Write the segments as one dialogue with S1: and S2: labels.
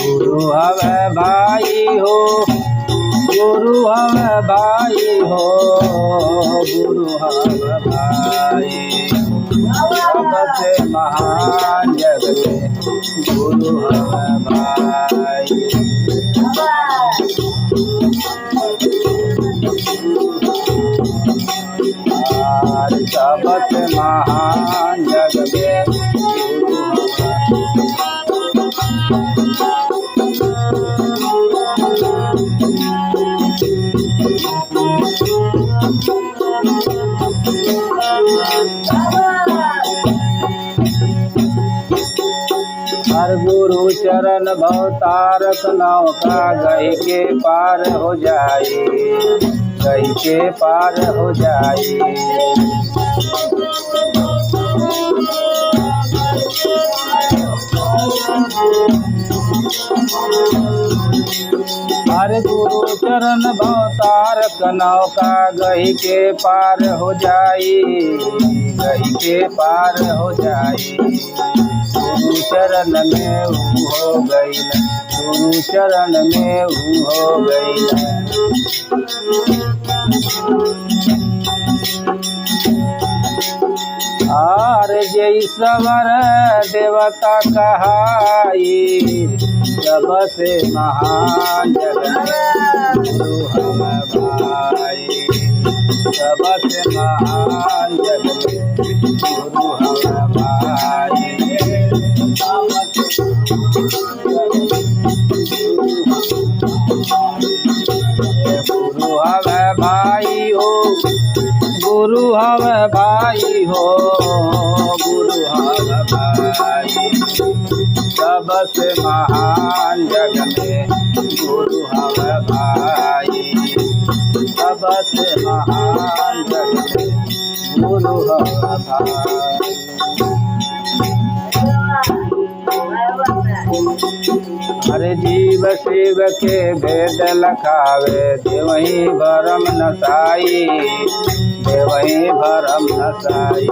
S1: गुरु हवे भाई हो, गुरु हवे भाई हो, गुरु हवे भाई। सबसे महान जग में गुरु हवे भाई। सबसे महान जग में गुरु हर गुरु चरण भवतारक नौका गई के पार हो जाए, गई के पार हो जाए। हर गुरु चरण भवतारक नौका गई के पार हो जाए, गई के पार हो जाए। गुरु चरण में हो गई, गुरु चरण में हो गई। आर जय सवर देवता कहाई, सबसे महान जग में गुरु हवे भाई। सबसे महान जग में गुरु हवे भाई। गुरु हवे भाई हो, गुरु हवे भाई हो, गुरु हवे भाई। सबसे महान जग में गुरु हवे भाई। सबसे महान जग में गुरु हवे भाई। हरे जीव शिव के भेद लखावे, देवही भरम नसाई, देवही भरम नसाई।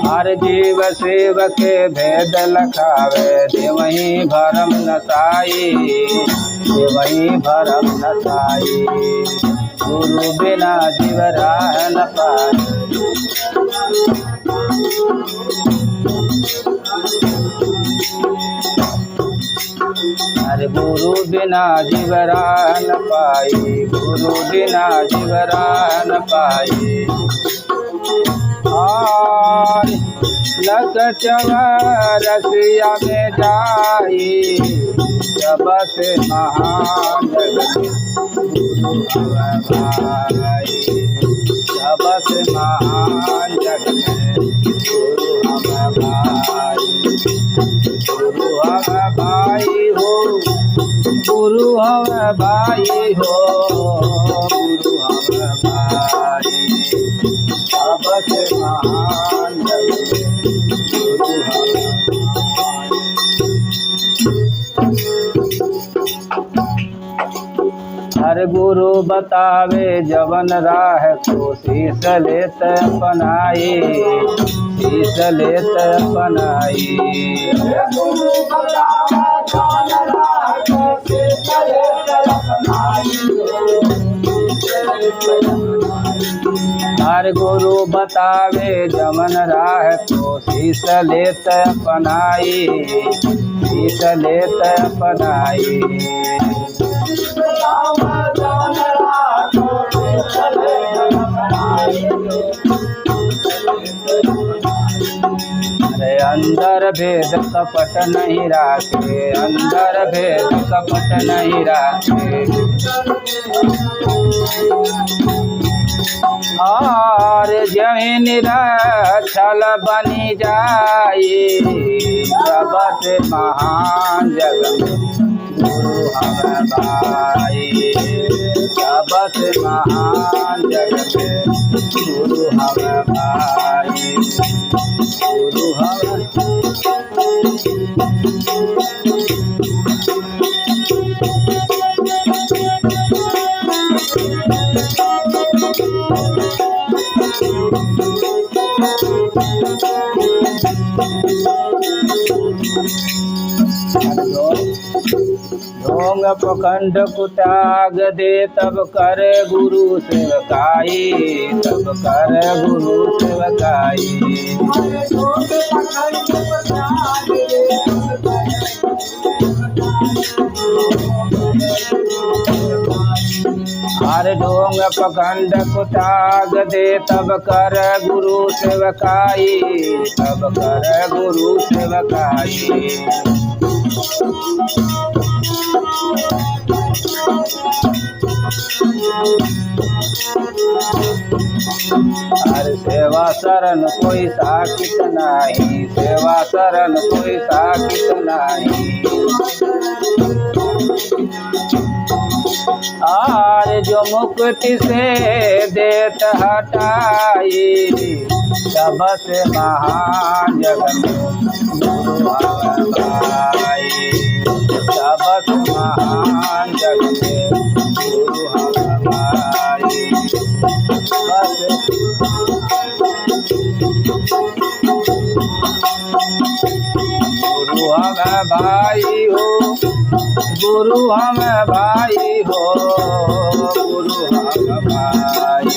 S1: हर जीव शिव के भेद लखावे, देवही भरम नसाई, देवही भरम नसाई। गुरु बिना जीव राह न पाए, हरे गुरु बिना जीव राह न पाई, गुरु बिना जीव राह न पाई। और लग चवरसिया में जाई, सबसे महान जग में गुरु हवे भाई। सबसे महान जग में गुरु हवे भाई। गुरु हवे भाई हो, गुरु हवे भाई हो, गुरु हवे भाई। सबसे महान जग में गुरु हवे भाई। हर गुरु बतावे जवन राह को शीस लेत अपनाई, शीस लेत अपनाई। गुरु बतावे जवन राह को शीस लेत अपनाई। हर गुरु बतावे जवन राह को शीस लेत अपनाई, शीस लेत अपनाई। अरे अंदर भेद कपट नहीं राखे, अंदर भेद कपट नहीं राखे। और जमीन छल बनी जाए, सबसे महान जग में गुरु हवे भाई। सबसे महान जग में गुरु हम भाई, गुरु हम ढोंग पखंड कुटाग दे तब कर गुरु सेवकाई, तब कर गुरु सेवकाई। हर ढोंग पखंड कुटाग दे तब कर गुरु सेवकाई, तब कर गुरु सेवकाई। हर सेवा शरण कोई साकित नाही, सेवा शरण कोई साकित नाही। आर जो मुक्ति से देत हटाई, सबसे महान जग में गुरु हम भाई, सबसे महान जग में गुरु हम भाई। गुरु हम भाई हो, गुरु हम भाई हो, गुरु हम भाई,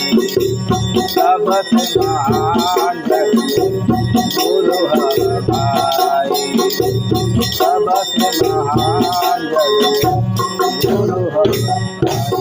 S1: सबसे महान जग में गुरु हम भाई, सबसे महान जग में गुरु हम भाई।